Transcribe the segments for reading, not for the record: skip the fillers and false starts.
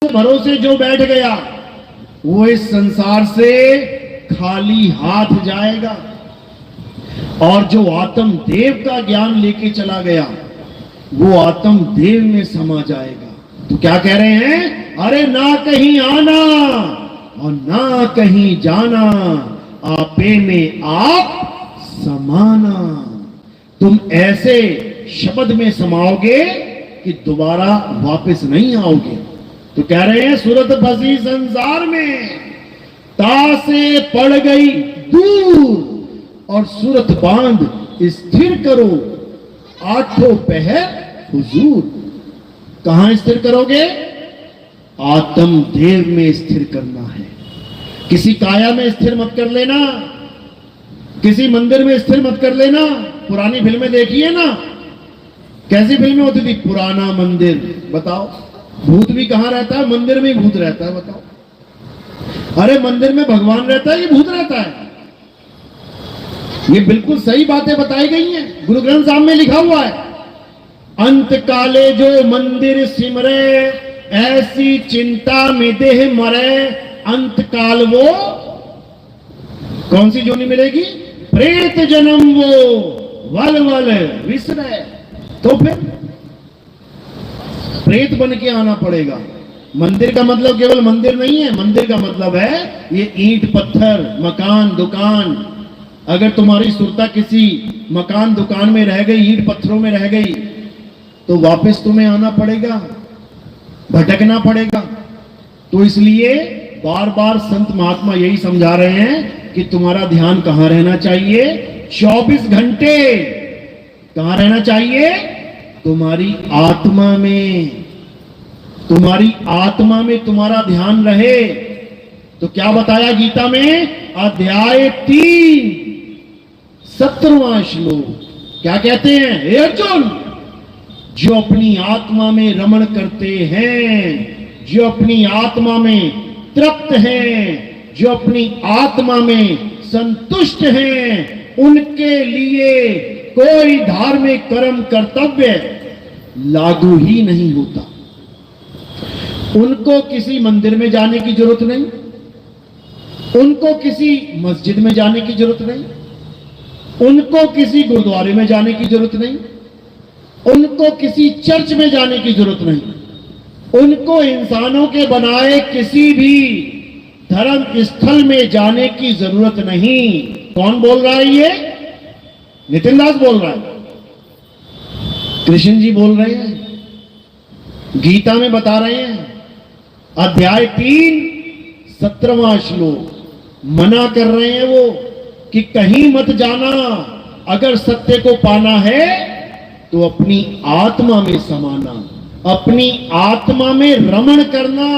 भरोसे जो बैठ गया वो इस संसार से खाली हाथ जाएगा, और जो आत्म देव का ज्ञान लेके चला गया वो आत्म देव में समा जाएगा। तो क्या कह रहे हैं, अरे ना कहीं आना और ना कहीं जाना, आपे में आप समाना। तुम ऐसे शब्द में समाओगे कि दोबारा वापस नहीं आओगे। तो कह रहे हैं सूरत फंसी संसार में, तासे पड़ गई दूर और सूरत बांध स्थिर करो, आठों पहर हुजूर। कहां स्थिर करोगे? आत्म देव में स्थिर करना है। किसी काया में स्थिर मत कर लेना, किसी मंदिर में स्थिर मत कर लेना। पुरानी फिल्में देखी है ना, कैसी फिल्में होती थी? पुराना मंदिर, बताओ भूत भी कहां रहता है? मंदिर में भूत रहता है, बताओ। अरे मंदिर में भगवान रहता है, ये भूत रहता है? ये बिल्कुल सही बातें बताई गई हैं, गुरु ग्रंथ साहब में लिखा हुआ है। अंत काले जो मंदिर सिमरे, ऐसी चिंता में देह मरे, अंत काल वो कौन सी जोनी मिलेगी? प्रेत जन्म वो वल वल विसरे। तो फिर प्रेत बन के आना पड़ेगा। मंदिर का मतलब केवल मंदिर नहीं है, मंदिर का मतलब है ये ईंट पत्थर, मकान दुकान। अगर तुम्हारी सुरता किसी मकान दुकान में रह गई, ईंट पत्थरों में रह गई, तो वापस तुम्हें आना पड़ेगा, भटकना पड़ेगा। तो इसलिए बार बार संत महात्मा यही समझा रहे हैं कि तुम्हारा ध्यान कहां रहना चाहिए? 24 घंटे कहां रहना चाहिए? तुम्हारी आत्मा में। तुम्हारी आत्मा में तुम्हारा ध्यान रहे। तो क्या बताया गीता में? अध्याय 3 17वां श्लोक क्या कहते हैं? हे अर्जुन, जो अपनी आत्मा में रमण करते हैं, जो अपनी आत्मा में तृप्त हैं, जो अपनी आत्मा में संतुष्ट हैं, उनके लिए कोई धार्मिक कर्म कर्तव्य लागू ही नहीं होता। उनको किसी मंदिर में जाने की जरूरत नहीं, उनको किसी मस्जिद में जाने की जरूरत नहीं, उनको किसी गुरुद्वारे में जाने की जरूरत नहीं, उनको किसी चर्च में जाने की जरूरत नहीं, उनको इंसानों के बनाए किसी भी धर्म स्थल में जाने की जरूरत नहीं। कौन बोल रहा है ये? नितिन दास बोल रहा है, कृष्ण जी बोल रहे हैं, गीता में बता रहे हैं। अध्याय 3 17वां श्लोक मना कर रहे हैं वो कि कहीं मत जाना। अगर सत्य को पाना है तो अपनी आत्मा में समाना, अपनी आत्मा में रमण करना।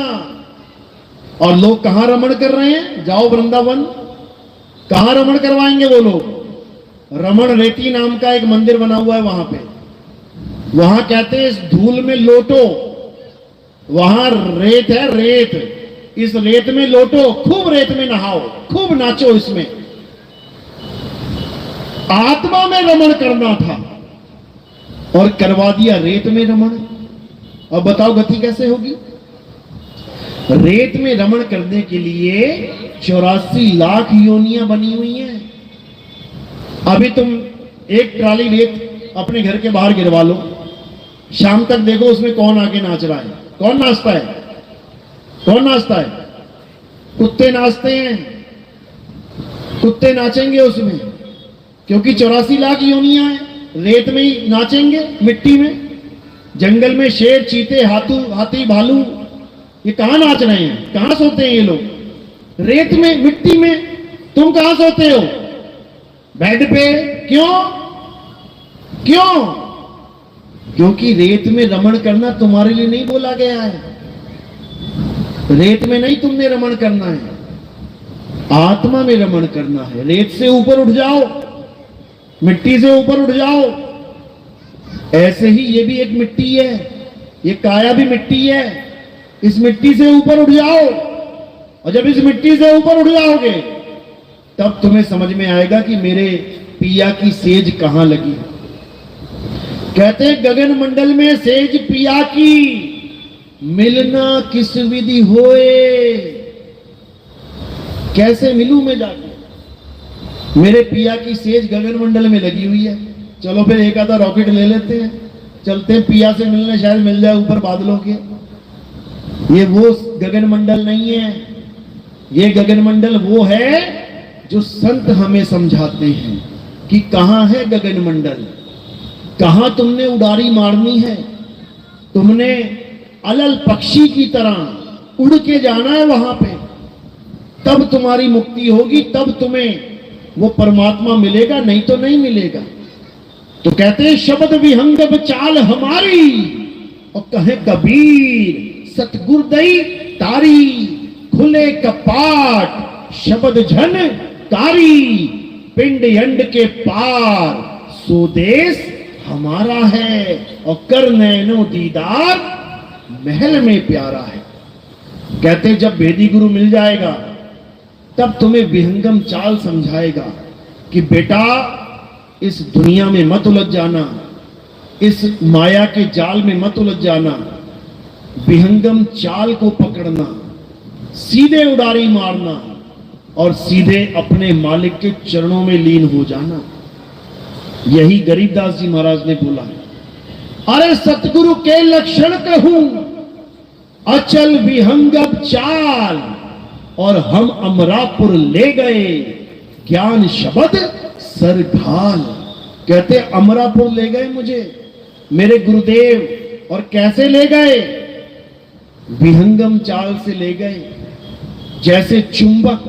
और लोग कहां रमण कर रहे हैं? जाओ वृंदावन, कहां रमण करवाएंगे वो लोग? रमण रेती नाम का एक मंदिर बना हुआ है वहां पे। वहां कहते हैं इस धूल में लोटो, वहां रेत है, रेत, इस रेत में लोटो, खूब रेत में नहाओ, खूब नाचो। इसमें आत्मा में रमण करना था और करवा दिया रेत में रमण। अब बताओ गति कैसे होगी? रेत में रमण करने के लिए 84 लाख योनियां बनी हुई हैं। अभी तुम एक ट्राली रेत अपने घर के बाहर गिरवा लो, शाम तक देखो उसमें कौन आके नाच रहा है। कौन नाचता है? कौन नाचता है? कुत्ते नाचते हैं, कुत्ते नाचेंगे उसमें, क्योंकि 84 लाख योनियां हैं। रेत में ही नाचेंगे, मिट्टी में। जंगल में शेर, चीते, हाथी, भालू, ये कहां नाच रहे हैं? कहां सोते हैं ये लोग? रेत में, मिट्टी में। तुम कहां सोते हो? बेड पे। क्यों? क्यों? क्योंकि रेत में रमण करना तुम्हारे लिए नहीं बोला गया है। रेत में नहीं तुमने रमण करना है, आत्मा में रमण करना है। रेत से ऊपर उठ जाओ, मिट्टी से ऊपर उठ जाओ। ऐसे ही ये भी एक मिट्टी है, ये काया भी मिट्टी है। इस मिट्टी से ऊपर उठ जाओ, और जब इस मिट्टी से ऊपर उठ जाओगे तब तुम्हें समझ में आएगा कि मेरे पिया की सेज कहां लगी। कहते गगन मंडल में सेज पिया की, मिलना किस विधि होए, कैसे मिलूं मैं जाके। मेरे पिया की सेज गगन मंडल में लगी हुई है, चलो फिर एक आधा रॉकेट ले लेते हैं, चलते हैं पिया से मिलने, शायद मिल जाए ऊपर बादलों के। ये वो गगन मंडल नहीं है, ये गगन मंडल वो है जो संत हमें समझाते हैं कि कहां है गगन मंडल, कहां तुमने उड़ारी मारनी है, तुमने अलल पक्षी की तरह उड़ के जाना है वहां पे, तब तुम्हारी मुक्ति होगी, तब तुम्हें वो परमात्मा मिलेगा, नहीं तो नहीं मिलेगा। तो कहते हैं शब्द विहंगम चाल हमारी, और कहे कबीर सतगुरदई तारी, खुले कपाट शब्द झन कारी, पिंड यंड के पार स्वदेश हमारा है, और कर नैनो दीदार महल में प्यारा है। कहते जब वेदी गुरु मिल जाएगा तब तुम्हें विहंगम चाल समझाएगा कि बेटा इस दुनिया में मत उलझ जाना, इस माया के जाल में मत उलझ जाना, विहंगम चाल को पकड़ना, सीधे उड़ारी मारना और सीधे अपने मालिक के चरणों में लीन हो जाना। यही गरीबदास जी महाराज ने बोला है। अरे सतगुरु के लक्षण कहूं अचल विहंगम चाल, और हम अमरापुर ले गए ज्ञान शब्द सरघाल। कहते अमरापुर ले गए मुझे मेरे गुरुदेव, और कैसे ले गए, विहंगम चाल से ले गए। जैसे चुंबक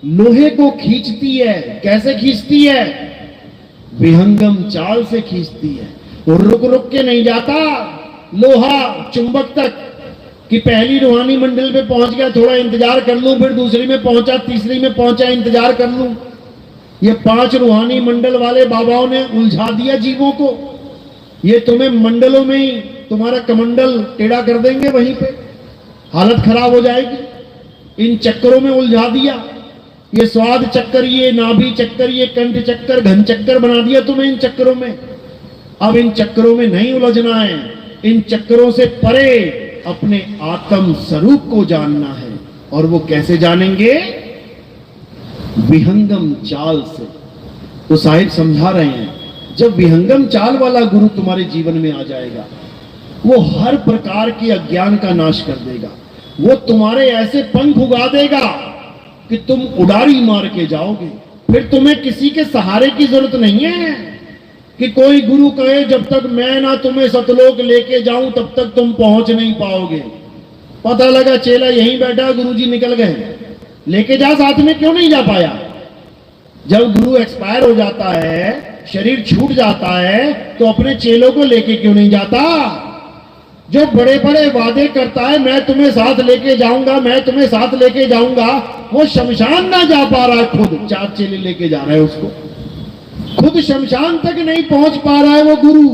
लोहे को खींचती है, कैसे खींचती है, विहंगम चाल से खींचती है। और रुक रुक के नहीं जाता लोहा चुंबक तक कि पहली रूहानी मंडल पे पहुंच गया, थोड़ा इंतजार कर लूं, फिर दूसरी में पहुंचा, तीसरी में पहुंचा, इंतजार कर लूं। ये 5 रूहानी मंडल वाले बाबाओं ने उलझा दिया जीवों को। ये तुम्हें मंडलों में ही तुम्हारा कमंडल टेढ़ा कर देंगे, वहीं पे हालत खराब हो जाएगी। इन चक्करों में उलझा दिया, ये स्वाद चक्कर, ये नाभि चक्कर, ये कंठ चक्कर, घन चक्कर बना दिया तुम्हें इन चक्करों में। अब इन चक्करों में नहीं उलझना है, इन चक्करों से परे अपने आत्म स्वरूप को जानना है। और वो कैसे जानेंगे, विहंगम चाल से। तो साहिब समझा रहे हैं जब विहंगम चाल वाला गुरु तुम्हारे जीवन में आ जाएगा, वो हर प्रकार के अज्ञान का नाश कर देगा। वो तुम्हारे ऐसे पंख उगा देगा कि तुम उड़ारी मार के जाओगे। फिर तुम्हें किसी के सहारे की जरूरत नहीं है कि कोई गुरु कहे जब तक मैं ना तुम्हें सतलोक लेके जाऊं तब तक तुम पहुंच नहीं पाओगे। पता लगा चेला यहीं बैठा, गुरुजी निकल गए, लेके जा साथ में, क्यों नहीं जा पाया। जब गुरु एक्सपायर हो जाता है, शरीर छूट जाता है, तो अपने चेलों को लेके क्यों नहीं जाता। जो बड़े बड़े वादे करता है, मैं तुम्हें साथ लेके जाऊंगा, मैं तुम्हें साथ लेके जाऊंगा, वो शमशान ना जा पा रहा है, खुद 4 चेले लेके जा रहा है उसको, खुद शमशान तक नहीं पहुंच पा रहा है वो गुरु,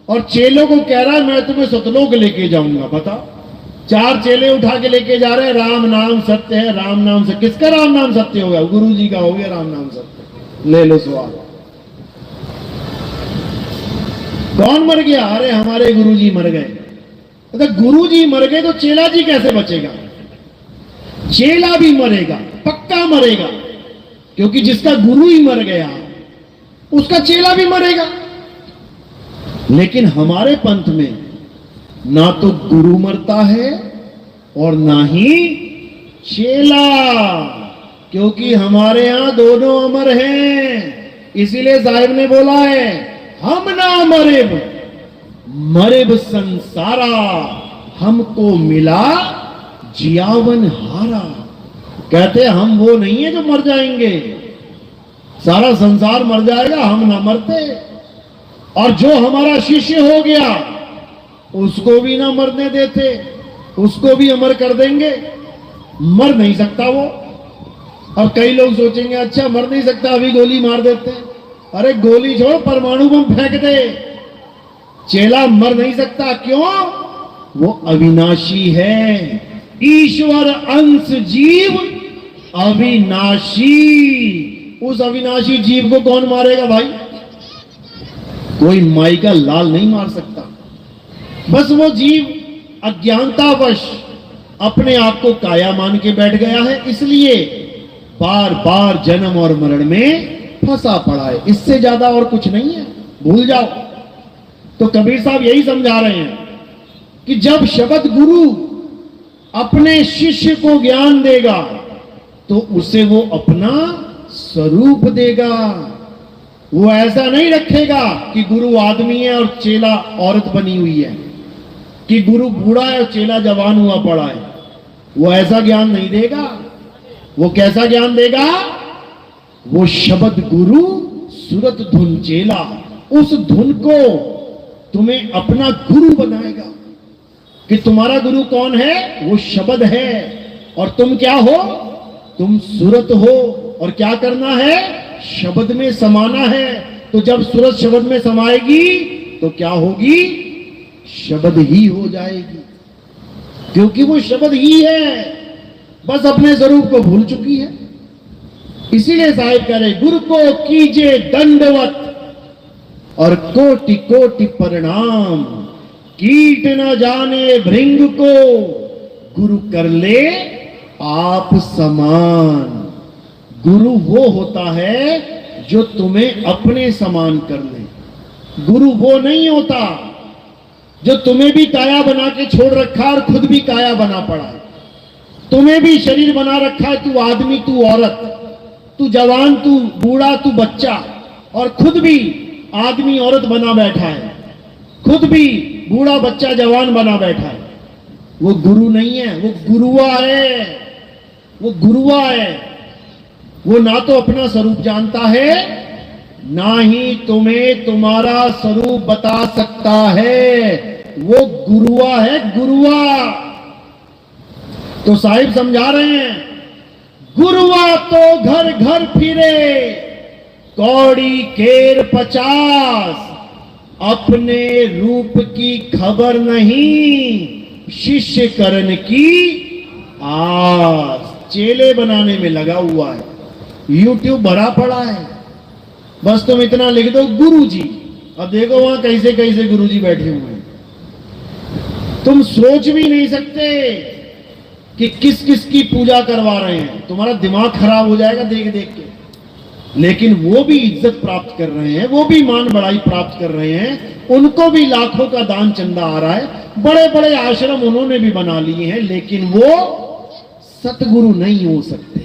और चेलों को कह रहा है मैं तुम्हें सतलोक लेके जाऊंगा। बताओ, 4 चेले उठा के लेके जा रहे हैं, राम नाम सत्य है, राम नाम से किसका राम नाम सत्य हो गया, गुरु जी का हो गया राम नाम सत्य। ले लो सवाल, कौन मर गया, अरे हमारे गुरु जी मर गए। तो गुरु जी मर गए तो चेला जी कैसे बचेगा, चेला भी मरेगा, पक्का मरेगा, क्योंकि जिसका गुरु ही मर गया उसका चेला भी मरेगा। लेकिन हमारे पंथ में ना तो गुरु मरता है और ना ही चेला, क्योंकि हमारे यहां दोनों अमर हैं। इसीलिए साहिब ने बोला है हम ना मरेब, मरेब संसारा, हमको मिला जियावन हारा। कहते हम वो नहीं है जो मर जाएंगे, सारा संसार मर जाएगा, हम ना मरते। और जो हमारा शिष्य हो गया उसको भी ना मरने देते, उसको भी अमर कर देंगे, मर नहीं सकता वो। और कई लोग सोचेंगे अच्छा मर नहीं सकता, अभी गोली मार देते। अरे गोली छोड़, परमाणु बम फेंक दे, चेला मर नहीं सकता। क्यों, वो अविनाशी है, ईश्वर अंश जीव अविनाशी। उस अविनाशी जीव को कौन मारेगा भाई, कोई माई का लाल नहीं मार सकता। बस वो जीव अज्ञानतावश अपने आप को काया मान के बैठ गया है, इसलिए बार बार जन्म और मरण में फंसा पड़ा है। इससे ज्यादा और कुछ नहीं है, भूल जाओ। तो कबीर साहब यही समझा रहे हैं कि जब शब्द गुरु अपने शिष्य को ज्ञान देगा तो उसे वो अपना स्वरूप देगा। वो ऐसा नहीं रखेगा कि गुरु आदमी है और चेला औरत बनी हुई है, कि गुरु बूढ़ा है और चेला जवान हुआ पड़ा है। वो ऐसा ज्ञान नहीं देगा। वो कैसा ज्ञान देगा? वो शब्द गुरु सूरत धुन चेला, उस धुन को तुम्हें अपना गुरु बनाएगा। कि तुम्हारा गुरु कौन है? वो शब्द है। और तुम क्या हो? तुम सूरत हो। और क्या करना है? शब्द में समाना है। तो जब सूरत शब्द में समाएगी तो क्या होगी? शब्द ही हो जाएगी, क्योंकि वो शब्द ही है, बस अपने स्वरूप को भूल चुकी है। इसीलिए साहिब कह रहे, गुरु को कीजिए दंडवत और कोटि कोटि प्रणाम, कीट न जाने भृंग को, गुरु कर ले आप समान। गुरु वो होता है जो तुम्हें अपने समान कर ले। गुरु वो नहीं होता जो तुम्हें भी काया बना के छोड़ रखा और खुद भी काया बना पड़ा है। तुम्हें भी शरीर बना रखा है, तू आदमी, तू औरत, तू जवान, तू बूढ़ा, तू बच्चा, और खुद भी आदमी औरत बना बैठा है, खुद भी बूढ़ा बच्चा जवान बना बैठा है। वो गुरु नहीं है, वो गुरुआ है। वो गुरुआ है। वो ना तो अपना स्वरूप जानता है, ना ही तुम्हें तुम्हारा स्वरूप बता सकता है। वो गुरुआ है, गुरुआ। तो साहिब समझा रहे हैं, गुरुआ तो घर घर फिरे, कौड़ी केर 50, अपने रूप की खबर नहीं, शिष्य करण की आस। चेले बनाने में लगा हुआ है, यूट्यूब भरा पड़ा है। बस तुम इतना लिख दो गुरुजी, अब देखो वहां कैसे कैसे गुरुजी बैठे हुए हैं। तुम सोच भी नहीं सकते कि किस किस की पूजा करवा रहे हैं। तुम्हारा दिमाग खराब हो जाएगा देख देख के। लेकिन वो भी इज्जत प्राप्त कर रहे हैं, वो भी मान बढ़ाई प्राप्त कर रहे हैं, उनको भी लाखों का दान चंदा आ रहा है, बड़े बड़े आश्रम उन्होंने भी बना लिए हैं, लेकिन वो सतगुरु नहीं हो सकते,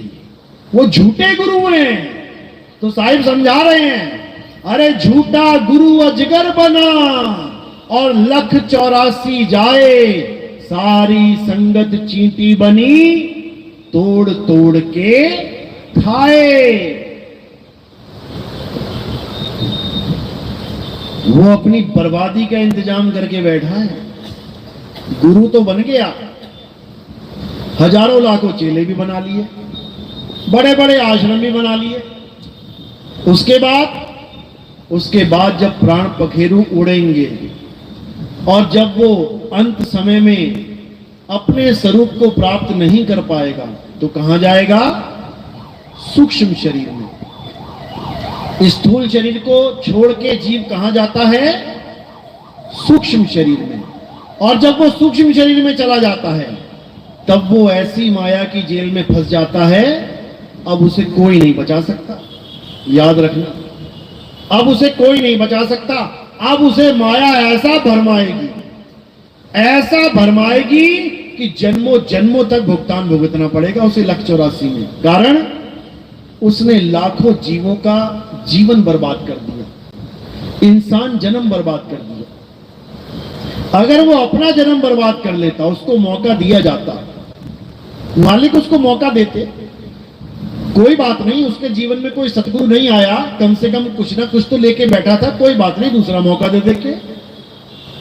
वो झूठे गुरु हैं। तो साहिब समझा रहे हैं, अरे झूठा गुरु अजगर बना और 1,84 जाए, सारी संगत चींटी बनी, तोड़ तोड़ के खाए। वो अपनी बर्बादी का इंतजाम करके बैठा है। गुरु तो बन गया, हजारों लाखों चेले भी बना लिए, बड़े बड़े आश्रम भी बना लिए। उसके बाद जब प्राण पखेरु उड़ेंगे और जब वो अंत समय में अपने स्वरूप को प्राप्त नहीं कर पाएगा तो कहां जाएगा? सूक्ष्म शरीर में। स्थूल शरीर को छोड़ के जीव कहां जाता है? सूक्ष्म शरीर में। और जब वो सूक्ष्म शरीर में चला जाता है तब वो ऐसी माया की जेल में फंस जाता है, अब उसे कोई नहीं बचा सकता। याद रखना, अब उसे कोई नहीं बचा सकता। अब उसे माया ऐसा भरमाएगी कि जन्मों जन्मों तक भुगतान भुगतना पड़ेगा उसे 1,84 में। कारण उसने लाखों जीवों का जीवन बर्बाद कर दिया, इंसान जन्म बर्बाद कर दिया। अगर वो अपना जन्म बर्बाद कर लेता, उसको मौका दिया जाता, मालिक उसको मौका देते, कोई बात नहीं, उसके जीवन में कोई सतगुरु नहीं आया, कम से कम कुछ ना कुछ तो लेके बैठा था, कोई बात नहीं, दूसरा मौका दे देके।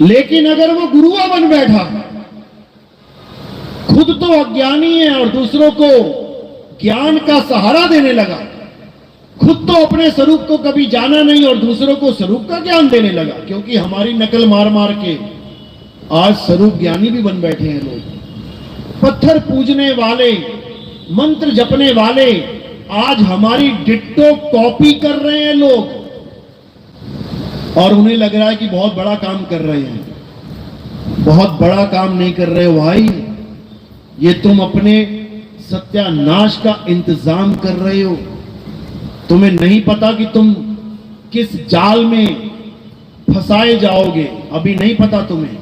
लेकिन अगर वो गुरुआ बन बैठा, खुद तो अज्ञानी है और दूसरों को ज्ञान का सहारा देने लगा, खुद तो अपने स्वरूप को कभी जाना नहीं और दूसरों को स्वरूप का ज्ञान देने लगा, क्योंकि हमारी नकल मार मार के आज स्वरूप ज्ञानी भी बन बैठे हैं लोग। पत्थर पूजने वाले, मंत्र जपने वाले आज हमारी डिट्टो कॉपी कर रहे हैं लोग, और उन्हें लग रहा है कि बहुत बड़ा काम कर रहे हैं। बहुत बड़ा काम नहीं कर रहे हो भाई, ये तुम अपने सत्यानाश का इंतजाम कर रहे हो। तुम्हें नहीं पता कि तुम किस जाल में फंसाए जाओगे, अभी नहीं पता तुम्हें।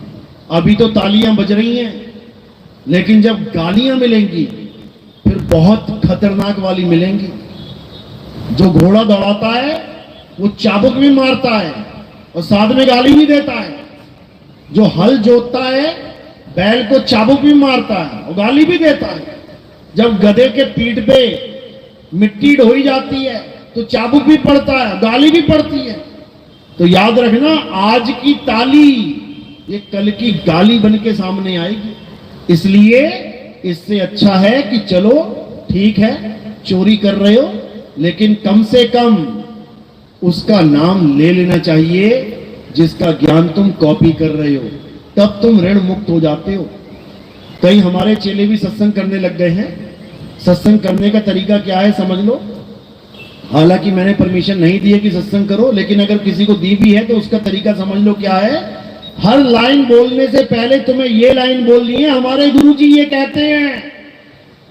अभी तो तालियां बज रही हैं, लेकिन जब गालियां मिलेंगी फिर बहुत खतरनाक वाली मिलेंगी। जो घोड़ा दौड़ाता है वो चाबुक भी मारता है और साथ में गाली भी देता है। जो हल जोतता है बैल को चाबुक भी मारता है और गाली भी देता है। जब गधे के पीठ पे मिट्टी ढोई जाती है तो चाबुक भी पड़ता है, गाली भी पड़ती है। तो याद रखना, आज की ताली ये कल की गाली बन के सामने आएगी। इसलिए इससे अच्छा है कि चलो ठीक है, चोरी कर रहे हो, लेकिन कम से कम उसका नाम ले लेना चाहिए जिसका ज्ञान तुम कॉपी कर रहे हो, तब तुम ऋण मुक्त हो जाते हो। कई हमारे चेले भी सत्संग करने लग गए हैं। सत्संग करने का तरीका क्या है समझ लो। हालांकि मैंने परमिशन नहीं दी है कि सत्संग करो, लेकिन अगर किसी को दी भी है तो उसका तरीका समझ लो क्या है। हर लाइन बोलने से पहले तुम्हें ये लाइन बोलनी है, हमारे गुरुजी ये कहते हैं,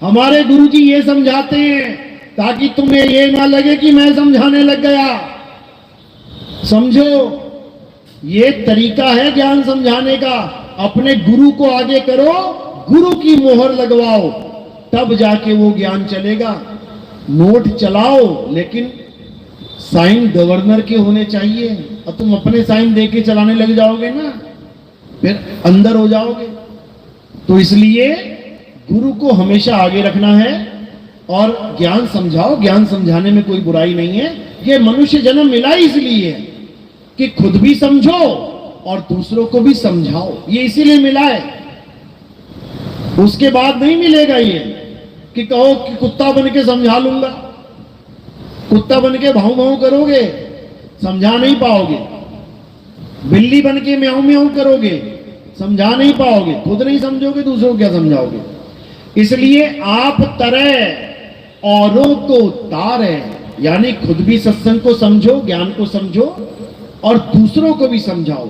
हमारे गुरुजी ये समझाते हैं, ताकि तुम्हें ये ना लगे कि मैं समझाने लग गया। समझो, ये तरीका है ज्ञान समझाने का। अपने गुरु को आगे करो, गुरु की मोहर लगवाओ, तब जाके वो ज्ञान चलेगा। नोट चलाओ, लेकिन साइन गवर्नर के होने चाहिए। और तुम अपने साइन दे के चलाने लग जाओगे ना, फिर अंदर हो जाओगे। तो इसलिए गुरु को हमेशा आगे रखना है और ज्ञान समझाओ। ज्ञान समझाने में कोई बुराई नहीं है। ये मनुष्य जन्म मिला इसलिए कि खुद भी समझो और दूसरों को भी समझाओ, ये इसीलिए मिला है। उसके बाद नहीं मिलेगा ये कि कहो कि कुत्ता बन के समझा लूंगा। कुत्ता बन के भाऊ भाऊ करोगे, समझा नहीं पाओगे। बिल्ली बन के म्याऊं म्याऊं करोगे, समझा नहीं पाओगे। खुद नहीं समझोगे, दूसरों को क्या समझाओगे। इसलिए आप तरह औरों को तारे, यानी खुद भी सत्संग को समझो, ज्ञान को समझो और दूसरों को भी समझाओ।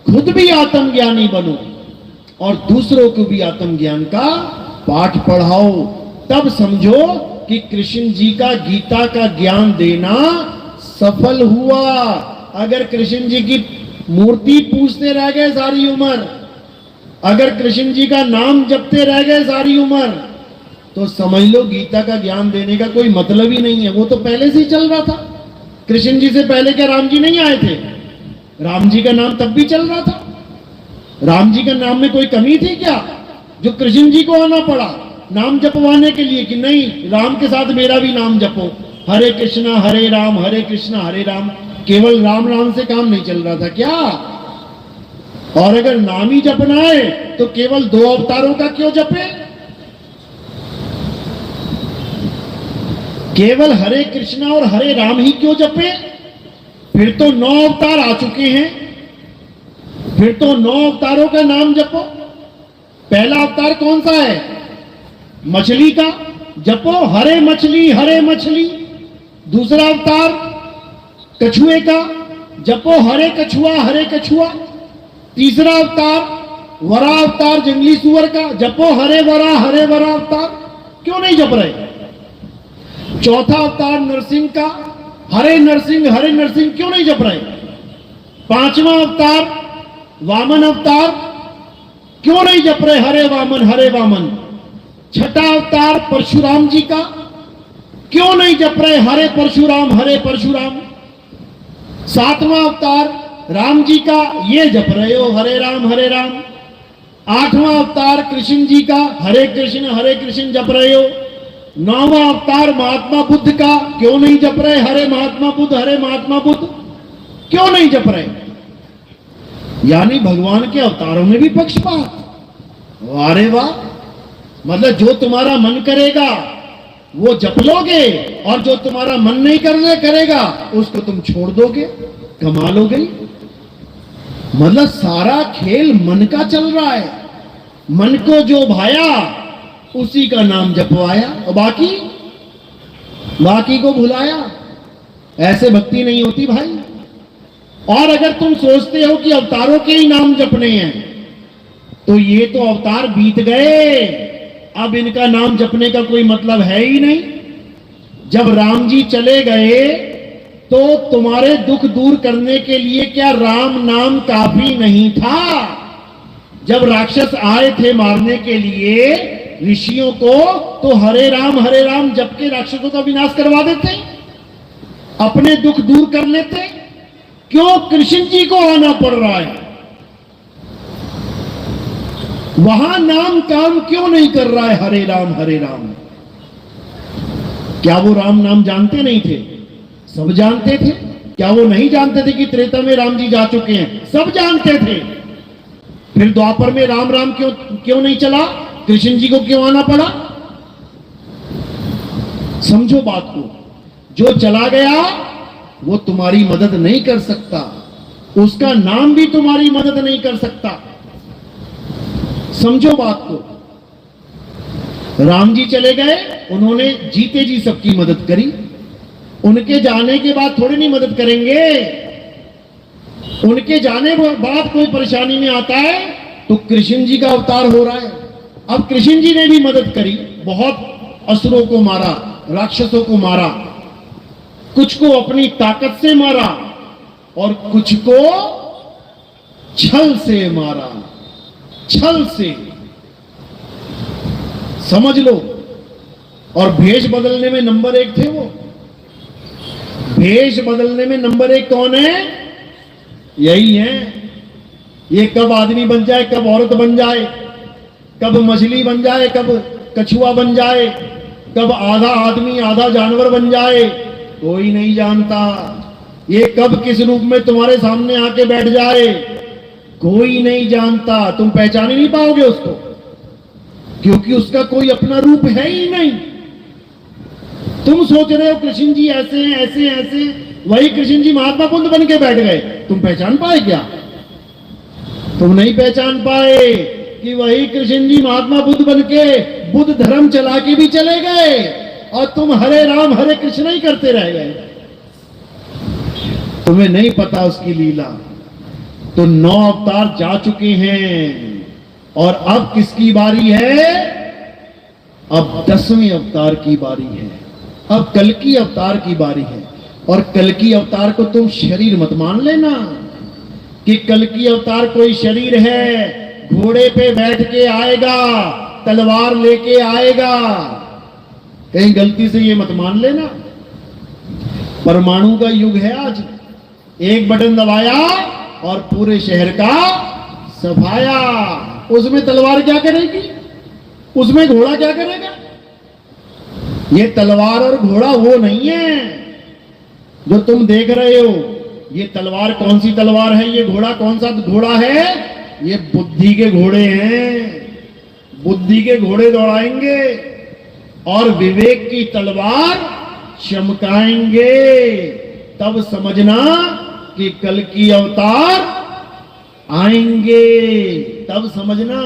खुद भी आत्मज्ञानी बनो और दूसरों को भी आत्मज्ञान का पाठ पढ़ाओ। तब समझो कि कृष्ण जी का गीता का ज्ञान देना सफल हुआ। अगर कृष्ण जी की मूर्ति पूजते रह गए सारी उम्र, अगर कृष्ण जी का नाम जपते रह गए सारी उम्र, तो समझ लो गीता का ज्ञान देने का कोई मतलब ही नहीं है। वो तो पहले से ही चल रहा था। कृष्ण जी से पहले क्या राम जी नहीं आए थे? राम जी का नाम तब भी चल रहा था। राम जी का नाम में कोई कमी थी क्या जो कृष्ण जी को आना पड़ा नाम जपवाने के लिए कि नहीं राम के साथ मेरा भी नाम जपो, हरे कृष्णा हरे राम हरे कृष्णा हरे राम। केवल राम राम से काम नहीं चल रहा था क्या? और अगर नाम ही जपना है तो केवल 2 अवतारों का क्यों जपे? केवल हरे कृष्णा और हरे राम ही क्यों जपे? फिर तो 9 अवतार आ चुके हैं, फिर तो 9 अवतारों का नाम जपो। पहला अवतार कौन सा है? मछली का, जपो हरे मछली। दूसरा अवतार कछुए का, जपो हरे कछुआ। तीसरा अवतार वरा अवतार जंगली सुअर का, जपो हरे वरा अवतार। क्यों नहीं जप रहे? चौथा अवतार नरसिंह का, हरे नरसिंह क्यों नहीं जप रहे? 5वां अवतार वामन अवतार, क्यों नहीं जप रहे हरे वामन? छठा अवतार परशुराम जी का, क्यों नहीं जप रहे हरे परशुराम? 7वां अवतार राम जी का, ये जप रहे हो हरे राम। 8वां अवतार कृष्ण जी का, हरे कृष्ण जप रहे हो। 9वां अवतार महात्मा बुद्ध का, क्यों नहीं जप रहे हरे महात्मा बुद्ध? क्यों नहीं जप रहे? यानी भगवान के अवतारों में भी पक्षपात। अरे वाह, मतलब जो तुम्हारा मन करेगा वो जप लोगे और जो तुम्हारा मन नहीं करेगा उसको तुम छोड़ दोगे। कमाल हो गई। मतलब सारा खेल मन का चल रहा है। मन को जो भाया उसी का नाम जपवाया और बाकी को भुलाया। ऐसे भक्ति नहीं होती भाई। और अगर तुम सोचते हो कि अवतारों के ही नाम जपने हैं तो ये तो अवतार बीत गए, अब इनका नाम जपने का कोई मतलब है ही नहीं। जब राम जी चले गए तो तुम्हारे दुख दूर करने के लिए क्या राम नाम काफी नहीं था? जब राक्षस आए थे मारने के लिए ऋषियों को, तो हरे राम जप के राक्षसों का विनाश करवा देते, अपने दुख दूर कर लेते। क्यों कृष्ण जी को आना पड़ रहा है? वहां नाम काम क्यों नहीं कर रहा है हरे राम? क्या वो राम नाम जानते नहीं थे? सब जानते थे। क्या वो नहीं जानते थे कि त्रेता में राम जी जा चुके हैं? सब जानते थे। फिर द्वापर में राम क्यों नहीं चला? कृष्ण जी को क्यों आना पड़ा? समझो बात को। जो चला गया वो तुम्हारी मदद नहीं कर सकता, उसका नाम भी तुम्हारी मदद नहीं कर सकता। समझो बात को। राम जी चले गए, उन्होंने जीते जी सबकी मदद करी। उनके जाने के बाद थोड़ी नहीं मदद करेंगे। उनके जाने के बाद कोई परेशानी में आता है तो कृष्ण जी का अवतार हो रहा है। अब कृष्ण जी ने भी मदद करी, बहुत असुरों को मारा, राक्षसों को मारा, कुछ को अपनी ताकत से मारा और कुछ को छल से मारा। छल से, समझ लो। और भेष बदलने में नंबर 1 थे वो। भेष बदलने में नंबर 1 कौन है? यही है। ये कब आदमी बन जाए, कब औरत बन जाए, कब मछली बन जाए, कब कछुआ बन जाए, कब आधा आदमी आधा जानवर बन जाए, कोई नहीं जानता। ये कब किस रूप में तुम्हारे सामने आके बैठ जाए, कोई नहीं जानता। तुम पहचान ही नहीं पाओगे उसको, क्योंकि उसका कोई अपना रूप है ही नहीं। तुम सोच रहे हो कृष्ण जी ऐसे हैं, ऐसे ऐसे, वही कृष्ण जी महात्मा बुद्ध बन के बैठ गए, तुम पहचान पाए क्या? तुम नहीं पहचान पाए कि वही कृष्ण जी महात्मा बुद्ध बन के बुद्ध धर्म चला के भी चले गए और तुम हरे राम हरे कृष्ण ही करते रह गए। तुम्हें नहीं पता उसकी लीला। तो 9 अवतार जा चुके हैं और अब किसकी बारी है? अब 10वें अवतार की बारी है। अब कल्कि अवतार की बारी है। और कल्कि अवतार को तुम शरीर मत मान लेना कि कल्कि अवतार कोई शरीर है, घोड़े पे बैठ के आएगा, तलवार लेके आएगा। कहीं गलती से ये मत मान लेना। परमाणु का युग है आज। एक बटन दबाया और पूरे शहर का सफाया। उसमें तलवार क्या करेगी? उसमें घोड़ा क्या करेगा? ये तलवार और घोड़ा वो नहीं है जो तुम देख रहे हो। ये तलवार कौन सी तलवार है? ये घोड़ा कौन सा घोड़ा है? ये बुद्धि के घोड़े हैं। बुद्धि के घोड़े दौड़ाएंगे और विवेक की तलवार चमकाएंगे। तब समझना कि कल की अवतार आएंगे। तब समझना।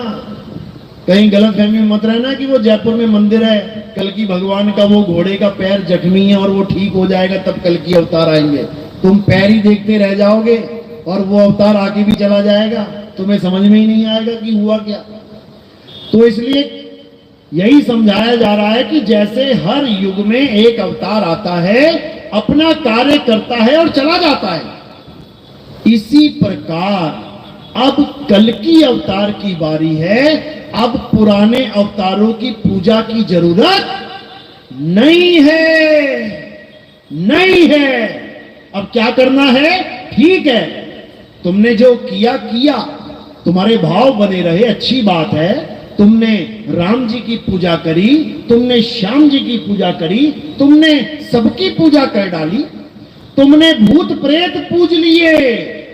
कहीं गलत फहमी में मत रहना कि वो जयपुर में मंदिर है, कल की भगवान का वो घोड़े का पैर जख्मी है और वो ठीक हो जाएगा तब कल की अवतार आएंगे। तुम पैर ही देखते रह जाओगे और वो अवतार आके भी चला जाएगा, तुम्हें समझ में ही नहीं आएगा कि हुआ क्या। तो इसलिए यही समझाया जा रहा है कि जैसे हर युग में एक अवतार आता है, अपना कार्य करता है और चला जाता है, इसी प्रकार अब कल्कि अवतार की बारी है। अब पुराने अवतारों की पूजा की जरूरत नहीं है, नहीं है। अब क्या करना है? ठीक है, तुमने जो किया किया, तुम्हारे भाव बने रहे, अच्छी बात है। तुमने राम जी की पूजा करी, तुमने श्याम जी की पूजा करी, तुमने सबकी पूजा कर डाली, तुमने भूत प्रेत पूज लिए,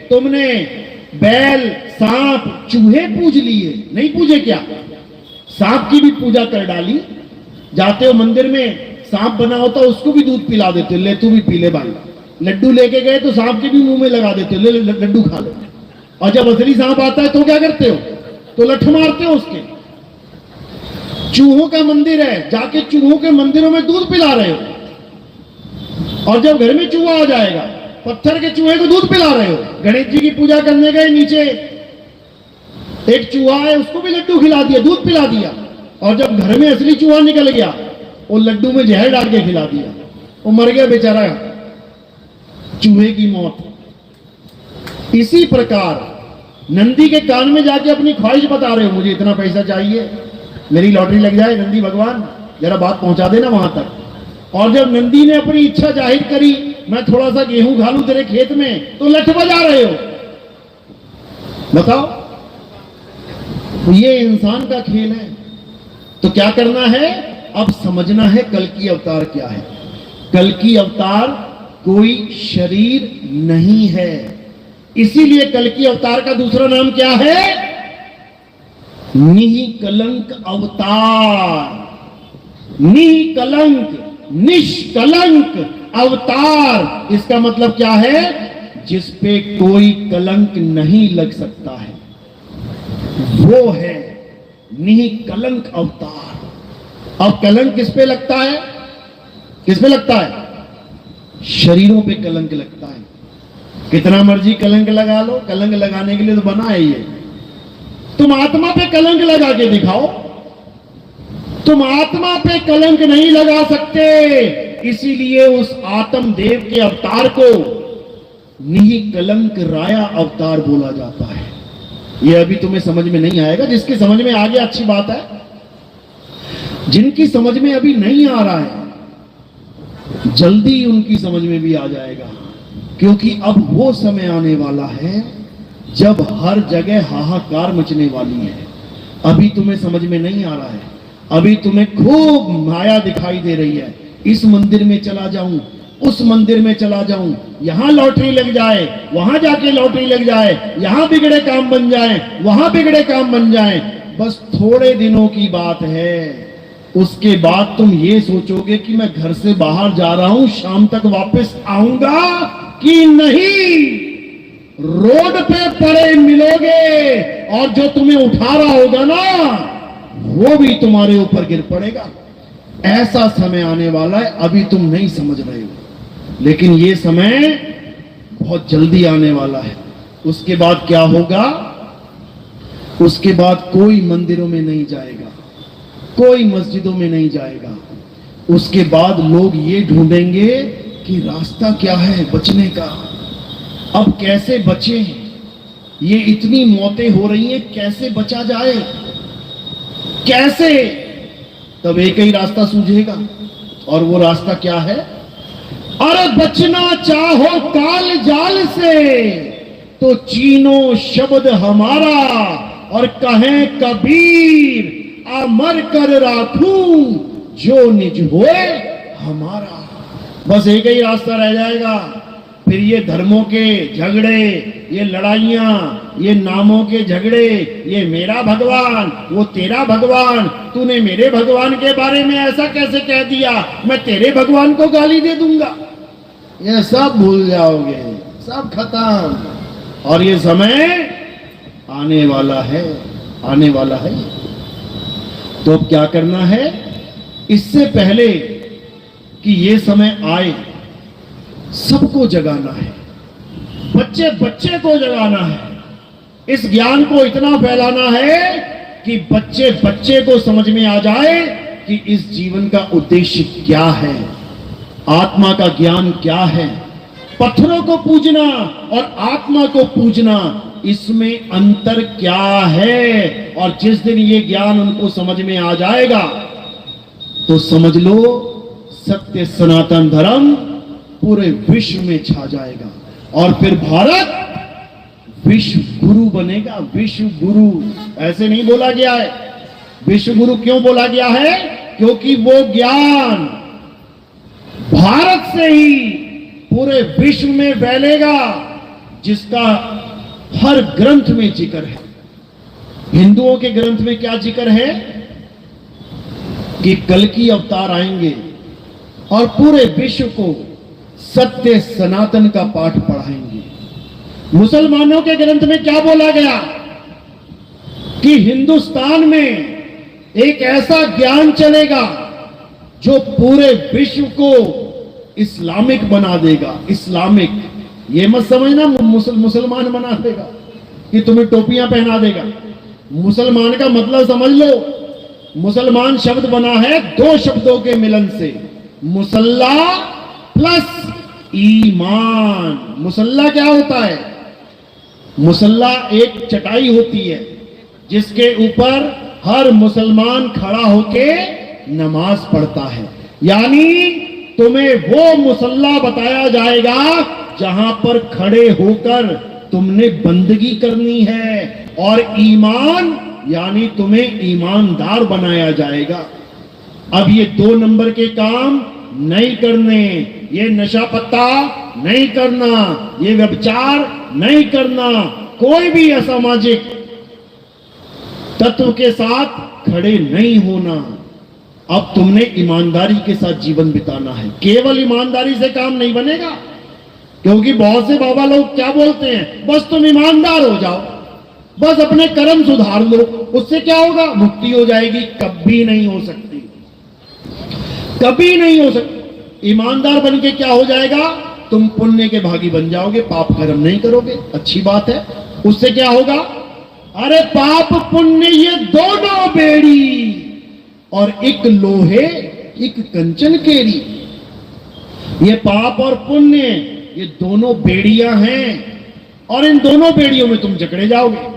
तुमने बैल सांप चूहे पूज लिए, नहीं पूजे क्या? सांप की भी पूजा कर डाली। जाते हो मंदिर में, सांप बना होता उसको भी दूध पिला देते हो, ले तू भी पी ले भाई। लड्डू लेके गए तो सांप के भी मुंह में लगा देते हो, ले लड्डू खा ले। और जब असली सांप आता है तो क्या करते हो? तो लठ मारते हो उसके। चूहों का मंदिर है, जाके चूहों के मंदिरों में दूध पिला रहे हो। और जब घर में चूहा आ जाएगा, पत्थर के चूहे को दूध पिला रहे हो। गणेश जी की पूजा करने गए, नीचे एक चूहा है, उसको भी लड्डू खिला दिया, दूध पिला दिया, और जब घर में असली चूहा निकल गया, वो लड्डू में जहर डाल के खिला दिया, वो मर गया बेचारा, चूहे की मौत। इसी प्रकार नंदी के कान में जाके अपनी ख्वाहिश बता रहे हो, मुझे इतना पैसा चाहिए, मेरी लॉटरी लग जाए, नंदी भगवान जरा बात पहुंचा देना वहां तक। और जब नंदी ने अपनी इच्छा जाहिर करी, मैं थोड़ा सा गेहूं खा लूं तेरे खेत में, तो लठ बजा रहे हो। बताओ, ये इंसान का खेल है। तो क्या करना है, अब समझना है कल्कि अवतार क्या है। कल्कि अवतार कोई शरीर नहीं है, इसीलिए कल्कि अवतार का दूसरा नाम क्या है, निष्कलंक अवतार। निष्कलंक, निष्कलंक अवतार, इसका मतलब क्या है, जिस पे कोई कलंक नहीं लग सकता है, वो है निष्कलंक अवतार। अब कलंक किस पे लगता है, किस पे लगता है, शरीरों पे कलंक लगता है। कितना मर्जी कलंक लगा लो, कलंक लगाने के लिए तो बना है ये। तुम आत्मा पे कलंक लगा के दिखाओ, तुम आत्मा पे कलंक नहीं लगा सकते, इसीलिए उस आत्म देव के अवतार को निष्कलंक राया अवतार बोला जाता है। यह अभी तुम्हें समझ में नहीं आएगा, जिसकी समझ में आ गया अच्छी बात है, जिनकी समझ में अभी नहीं आ रहा है जल्दी उनकी समझ में भी आ जाएगा, क्योंकि अब वो समय आने वाला है जब हर जगह हाहाकार मचने वाली है। अभी तुम्हें समझ में नहीं आ रहा है, अभी तुम्हें खूब माया दिखाई दे रही है, इस मंदिर में चला जाऊं, उस मंदिर में चला जाऊं, यहां लॉटरी लग जाए, वहां जाके लॉटरी लग जाए, यहां बिगड़े काम बन जाए, वहां बिगड़े काम बन जाए। बस थोड़े दिनों की बात है, उसके बाद तुम ये सोचोगे कि मैं घर से बाहर जा रहा हूं, शाम तक वापस आऊंगा कि नहीं। रोड पे पड़े मिलोगे, और जो तुम्हें उठा रहा होगा ना, वो भी तुम्हारे ऊपर गिर पड़ेगा। ऐसा समय आने वाला है, अभी तुम नहीं समझ रहे हो, लेकिन ये समय बहुत जल्दी आने वाला है। उसके बाद क्या होगा, उसके बाद कोई मंदिरों में नहीं जाएगा, कोई मस्जिदों में नहीं जाएगा। उसके बाद लोग ये ढूंढेंगे कि रास्ता क्या है बचने का, अब कैसे बचे, ये इतनी मौतें हो रही हैं, कैसे बचा जाए, कैसे। तब एक ही रास्ता सूझेगा, और वो रास्ता क्या है, अरे बचना चाहो काल जाल से, तो चीनो शब्द हमारा, और कहें कबीर अमर कर राखूं जो निज होए हमारा। बस एक ही रास्ता रह जाएगा, फिर ये धर्मों के झगड़े, ये लड़ाइयां, ये नामों के झगड़े, ये मेरा भगवान, वो तेरा भगवान, तूने मेरे भगवान के बारे में ऐसा कैसे कह दिया, मैं तेरे भगवान को गाली दे दूंगा, ये सब भूल जाओगे, सब खत्म। और ये समय आने वाला है, आने वाला है। तो अब क्या करना है, इससे पहले कि ये समय आए, सबको जगाना है, बच्चे बच्चे को जगाना है, इस ज्ञान को इतना फैलाना है कि बच्चे बच्चे को समझ में आ जाए कि इस जीवन का उद्देश्य क्या है, आत्मा का ज्ञान क्या है। पत्थरों को पूजना और आत्मा को पूजना, इसमें अंतर क्या है। और जिस दिन ये ज्ञान उनको समझ में आ जाएगा, तो समझ लो सत्य सनातन धर्म पूरे विश्व में छा जाएगा, और फिर भारत विश्व गुरु बनेगा। विश्व गुरु ऐसे नहीं बोला गया है, विश्व गुरु क्यों बोला गया है, क्योंकि वो ज्ञान भारत से ही पूरे विश्व में फैलेगा, जिसका हर ग्रंथ में जिक्र है। हिंदुओं के ग्रंथ में क्या जिक्र है कि कल्कि अवतार आएंगे और पूरे विश्व को सत्य सनातन का पाठ पढ़ाएंगे। मुसलमानों के ग्रंथ में क्या बोला गया कि हिंदुस्तान में एक ऐसा ज्ञान चलेगा जो पूरे विश्व को इस्लामिक बना देगा। इस्लामिक, ये मत समझना मुसलमान बना देगा कि तुम्हें टोपियां पहना देगा, मुसलमान का मतलब समझ लो। मुसलमान शब्द बना है दो शब्दों के मिलन से, मुसल्ला प्लस ईमान। मुसल्ला क्या होता है? मुसल्ला एक चटाई होती है जिसके ऊपर हर मुसलमान खड़ा होके नमाज पढ़ता है। यानी तुम्हें वो मुसल्ला बताया जाएगा जहां पर खड़े होकर तुमने बंदगी करनी है, और ईमान यानी तुम्हें ईमानदार बनाया जाएगा। अब ये 2 नंबर के काम नहीं करने, ये नशा पत्ता नहीं करना, ये व्यभिचार नहीं करना, कोई भी असामाजिक तत्व के साथ खड़े नहीं होना। अब तुमने ईमानदारी के साथ जीवन बिताना है। केवल ईमानदारी से काम नहीं बनेगा, क्योंकि बहुत से बाबा लोग क्या बोलते हैं, बस तुम ईमानदार हो जाओ, बस अपने कर्म सुधार लो, उससे क्या होगा, मुक्ति हो जाएगी। कभी नहीं हो सकती, कभी नहीं हो सकती। ईमानदार बन के क्या हो जाएगा, तुम पुण्य के भागी बन जाओगे, पाप कर्म नहीं करोगे, अच्छी बात है। उससे क्या होगा, अरे पाप पुण्य ये दोनों बेड़ी, और एक लोहे एक कंचन केरी। ये पाप और पुण्य ये दोनों बेड़ियां हैं, और इन दोनों बेड़ियों में तुम जकड़े जाओगे।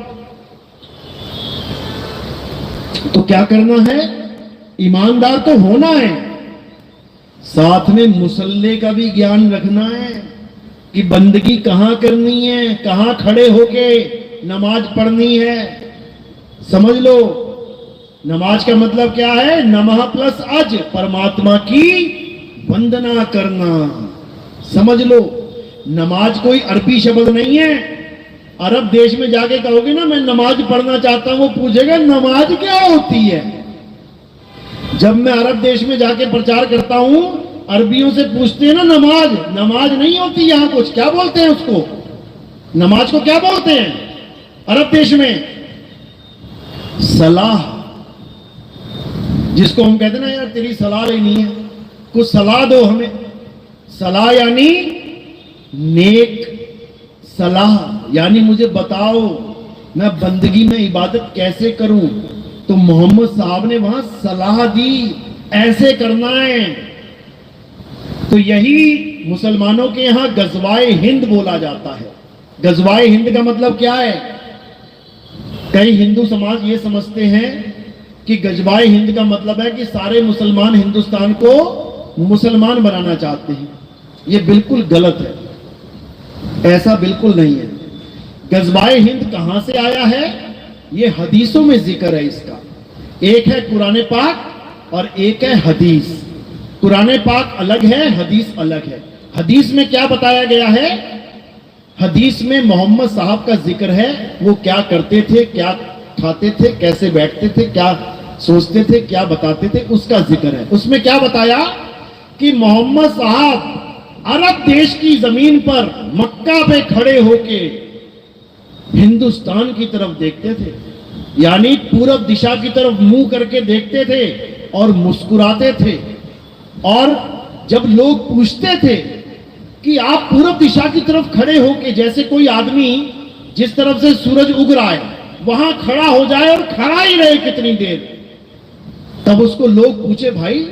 तो क्या करना है, ईमानदार तो होना है, साथ में मुसल्ले का भी ज्ञान रखना है कि बंदगी कहां करनी है, कहां खड़े होके नमाज पढ़नी है। समझ लो, नमाज का मतलब क्या है, नमः प्लस अज, परमात्मा की वंदना करना। समझ लो, नमाज कोई अरबी शब्द नहीं है। अरब देश में जाके कहोगे ना मैं नमाज पढ़ना चाहता हूं, वो पूछेगा नमाज क्या होती है। जब मैं अरब देश में जाके प्रचार करता हूं, अरबियों से पूछते हैं ना नमाज, नमाज नहीं होती यहां कुछ, क्या बोलते हैं उसको, नमाज को क्या बोलते हैं अरब देश में, सलाह। जिसको हम कहते हैं ना यार तेरी सलाह लेनी है, कुछ सलाह दो हमें। सलाह यानी नेक सलाह, यानी मुझे बताओ मैं बंदगी में इबादत कैसे करूं। तो मोहम्मद साहब ने वहां सलाह दी, ऐसे करना है। तो यही मुसलमानों के यहां गजवाए हिंद बोला जाता है। गजवाए हिंद का मतलब क्या है, कई हिंदू समाज ये समझते हैं कि गजवाए हिंद का मतलब है कि सारे मुसलमान हिंदुस्तान को मुसलमान बनाना चाहते हैं। ये बिल्कुल गलत है, ऐसा बिल्कुल नहीं है। गजवाए हिंद कहां से आया है, ये हदीसों में जिक्र है इसका। एक है कुरान पाक और एक है हदीस। कुरान पाक अलग है, हदीस अलग है। हदीस में क्या बताया गया है, हदीस में मोहम्मद साहब का जिक्र है, वो क्या करते थे, क्या खाते थे, कैसे बैठते थे, क्या सोचते थे, क्या बताते थे, उसका जिक्र है। उसमें क्या बताया कि मोहम्मद साहब अरब देश की जमीन पर मक्का पे खड़े होके हिंदुस्तान की तरफ देखते थे, यानी पूरब दिशा की तरफ मुंह करके देखते थे और मुस्कुराते थे। और जब लोग पूछते थे कि आप पूरब दिशा की तरफ खड़े होके, जैसे कोई आदमी जिस तरफ से सूरज उग रहा है वहां खड़ा हो जाए और खड़ा ही रहे कितनी देर, तब उसको लोग पूछे भाई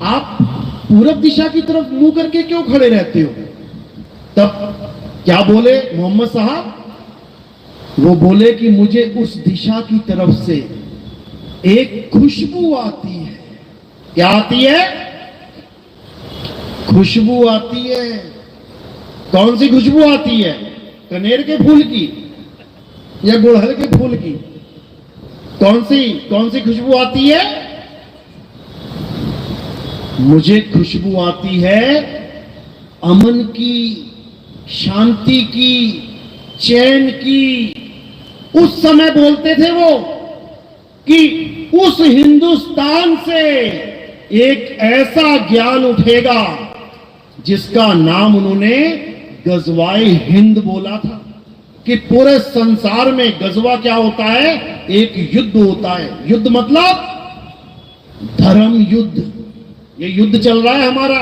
आप पूरब दिशा की तरफ मुंह करके क्यों खड़े रहते हो। तब क्या बोले मोहम्मद साहब, वो बोले कि मुझे उस दिशा की तरफ से एक खुशबू आती है। क्या आती है, खुशबू आती है। कौन सी खुशबू आती है, कनेर के फूल की या गुड़हल के फूल की, कौन सी खुशबू आती है, मुझे खुशबू आती है अमन की, शांति की, चैन की। उस समय बोलते थे वो कि उस हिंदुस्तान से एक ऐसा ज्ञान उठेगा जिसका नाम उन्होंने गजवाए हिंद बोला था। कि पूरे संसार में गजवा क्या होता है, एक युद्ध होता है। युद्ध मतलब धर्म युद्ध। ये युद्ध चल रहा है हमारा,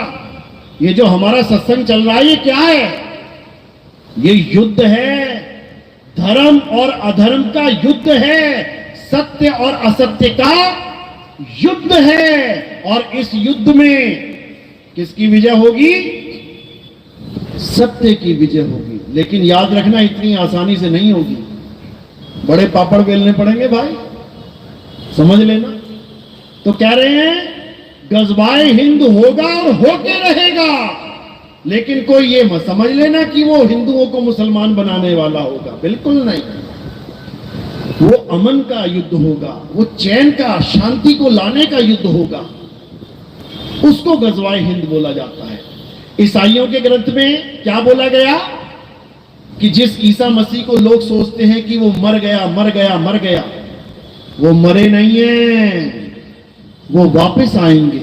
ये जो हमारा सत्संग चल रहा है ये क्या है, ये युद्ध है, धर्म और अधर्म का युद्ध है। सत्य और असत्य का युद्ध है, और इस युद्ध में किसकी विजय होगी? सत्य की विजय होगी। लेकिन याद रखना, इतनी आसानी से नहीं होगी, बड़े पापड़ बेलने पड़ेंगे भाई, समझ लेना। तो कह रहे हैं गजवाए हिंद होगा और होके रहेगा, लेकिन कोई ये मत समझ लेना कि वो हिंदुओं को मुसलमान बनाने वाला होगा, बिल्कुल नहीं। वो अमन का युद्ध होगा, वो चैन का, शांति को लाने का युद्ध होगा, उसको गजवाए हिंद बोला जाता है। ईसाइयों के ग्रंथ में क्या बोला गया कि जिस ईसा मसीह को लोग सोचते हैं कि वो मर गया मर गया मर गया, वो मरे नहीं है, वो वापस आएंगे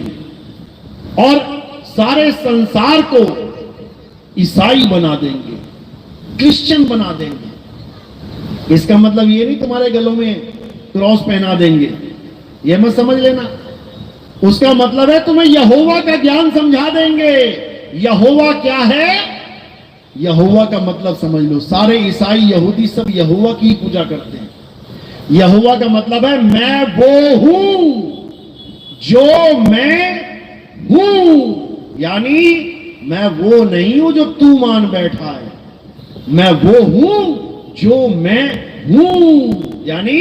और सारे संसार को ईसाई बना देंगे, क्रिश्चियन बना देंगे। इसका मतलब ये नहीं तुम्हारे गलों में क्रॉस पहना देंगे, ये मत समझ लेना। उसका मतलब है तुम्हें यहोवा का ज्ञान समझा देंगे। यहोवा क्या है? यहोवा का मतलब समझ लो, सारे ईसाई यहूदी सब यहोवा की पूजा करते हैं। यहोवा का मतलब है मैं वो हूं जो मैं हूं, यानी मैं वो नहीं हूं जो तू मान बैठा है, मैं वो हूं जो मैं हूं, यानी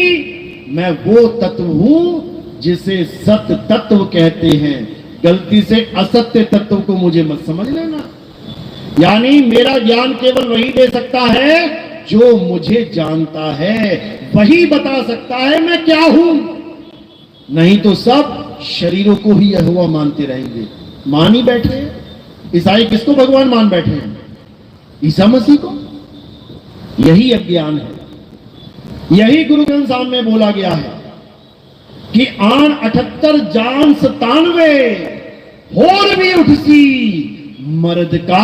मैं वो तत्व हूं जिसे सत्य तत्व कहते हैं। गलती से असत्य तत्व को मुझे मत समझ लेना। यानी मेरा ज्ञान केवल वही दे सकता है जो मुझे जानता है, वही बता सकता है मैं क्या हूं, नहीं तो सब शरीरों को ही यहोवा मानते रहेंगे। मान ही बैठे हैं ईसाई, किसको भगवान मान बैठे हैं? ईसा मसीह को। यही अज्ञान है। यही गुरु ग्रंथ साहब में बोला गया है कि आन 78 जान 97 होर भी उठसी मर्द का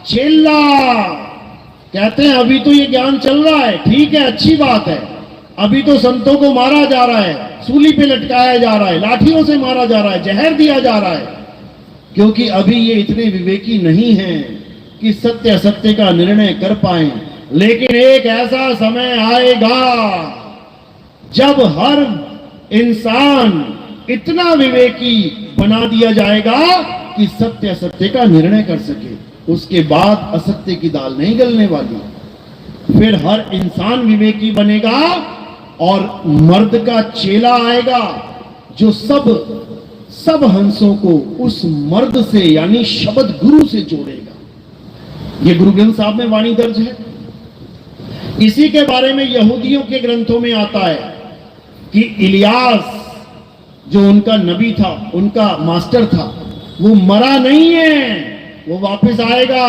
चेला। कहते हैं अभी तो ये ज्ञान चल रहा है, ठीक है, अच्छी बात है। अभी तो संतों को मारा जा रहा है, सूली पे लटकाया जा रहा है, लाठियों से मारा जा रहा है, जहर दिया जा रहा है, क्योंकि अभी ये इतने विवेकी नहीं हैं कि सत्य असत्य का निर्णय कर पाए। लेकिन एक ऐसा समय आएगा जब हर इंसान इतना विवेकी बना दिया जाएगा कि सत्य असत्य का निर्णय कर सके। उसके बाद असत्य की दाल नहीं गलने वाली। फिर हर इंसान विवेकी बनेगा और मर्द का चेला आएगा जो सब हंसों को उस मर्द से यानी शब्द गुरु से जोड़ेगा। ये गुरु ग्रंथ साहब में वाणी दर्ज है। इसी के बारे में यहूदियों के ग्रंथों में आता है कि इलियास जो उनका नबी था, उनका मास्टर था, वो मरा नहीं है, वो वापस आएगा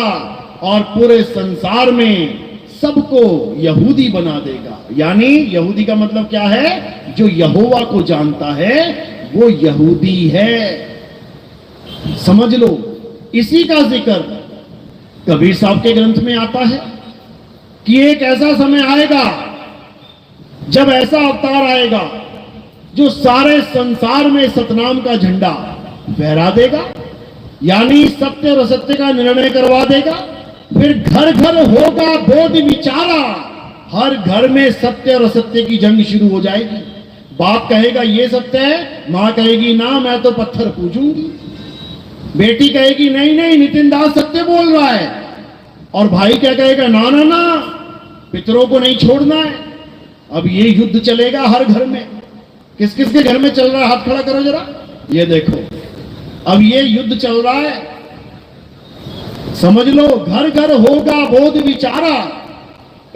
और पूरे संसार में सबको यहूदी बना देगा। यानी यहूदी का मतलब क्या है? जो यहोवा को जानता है वो यहूदी है, समझ लो। इसी का जिक्र कबीर साहब के ग्रंथ में आता है कि एक ऐसा समय आएगा जब ऐसा अवतार आएगा जो सारे संसार में सतनाम का झंडा फहरा देगा, यानी सत्य और असत्य का निर्णय करवा देगा। फिर घर घर होगा बोध विचारा, हर घर में सत्य और असत्य की जंग शुरू हो जाएगी। बाप कहेगा ये सत्य है, मां कहेगी ना मैं तो पत्थर पूजूंगी, बेटी कहेगी नहीं नहीं नितिन दास सत्य बोल रहा है, और भाई क्या कहेगा ना ना ना पितरों को नहीं छोड़ना है। अब ये युद्ध चलेगा हर घर में। किस किस के घर में चल रहा है? हाथ खड़ा करो जरा, ये देखो, अब ये युद्ध चल रहा है, समझ लो। घर घर होगा बोध विचारा।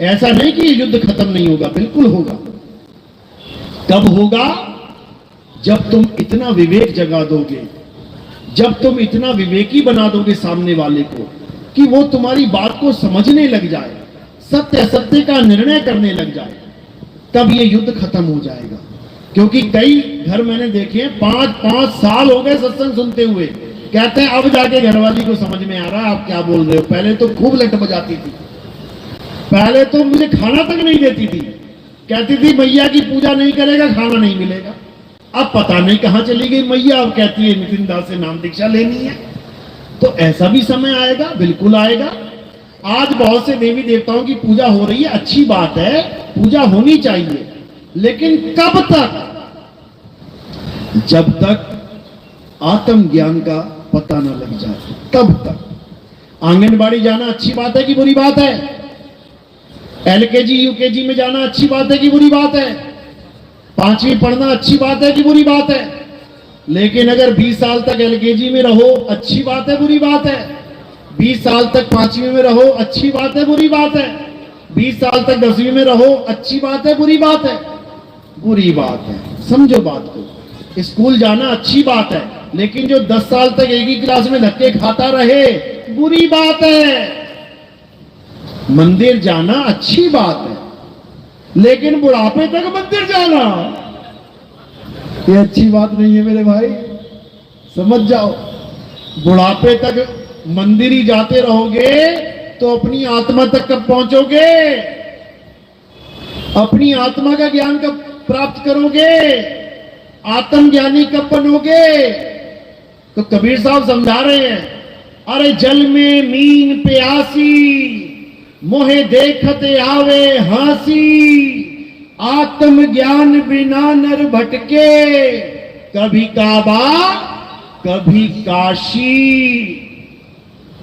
ऐसा नहीं कि ये युद्ध खत्म नहीं होगा, बिल्कुल होगा। कब होगा? जब तुम इतना विवेक जगा दोगे, जब तुम इतना विवेकी बना दोगे सामने वाले को कि वो तुम्हारी बात को समझने लग जाए, सत्य असत्य का निर्णय करने लग जाए, तब ये युद्ध खत्म हो जाएगा। क्योंकि कई घर मैंने देखे 5-5 साल हो गए सत्संग सुनते हुए, कहते हैं अब जाके घरवाली को समझ में आ रहा है आप क्या बोल रहे हो, पहले तो खूब लट बजाती थी, पहले तो मुझे खाना तक नहीं देती थी, कहती थी मैया की पूजा नहीं करेगा खाना नहीं मिलेगा। अब पता नहीं कहां चली गई मैया, अब कहती है नितिन दास से नाम दीक्षा लेनी है। तो ऐसा भी समय आएगा, बिल्कुल आएगा। आज बहुत से देवी देवताओं की पूजा हो रही है, अच्छी बात है, पूजा होनी चाहिए, लेकिन कब तक? जब तक आत्मज्ञान का पता न लग जाए तब तक। आंगनबाड़ी जाना अच्छी बात है कि बुरी बात है? एलकेजी यूकेजी में जाना अच्छी बात है कि बुरी बात है? 5वीं पढ़ना अच्छी बात है कि बुरी बात है? लेकिन अगर 20 साल तक एलकेजी में रहो अच्छी बात है बुरी बात है? 20 साल तक 5वीं में रहो अच्छी बात है बुरी बात है? 20 साल तक 10वीं में रहो अच्छी बात है बुरी बात है? बुरी बात है। समझो बात को। स्कूल जाना अच्छी बात है, लेकिन जो 10 साल तक एक ही क्लास में धक्के खाता रहे बुरी बात है। मंदिर जाना अच्छी बात है, लेकिन बुढ़ापे तक मंदिर जाना ये अच्छी बात नहीं है मेरे भाई, समझ जाओ। बुढ़ापे तक मंदिर ही जाते रहोगे तो अपनी आत्मा तक कब पहुंचोगे? अपनी आत्मा का ज्ञान कब प्राप्त करोगे? आत्मज्ञानी कब बनोगे? तो कबीर साहब समझा रहे हैं, अरे जल में मीन प्यासी, मोहे देखते आवे हासी, आत्मज्ञान बिना नर भटके, कभी काबा कभी काशी।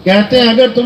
कहते हैं अगर तुम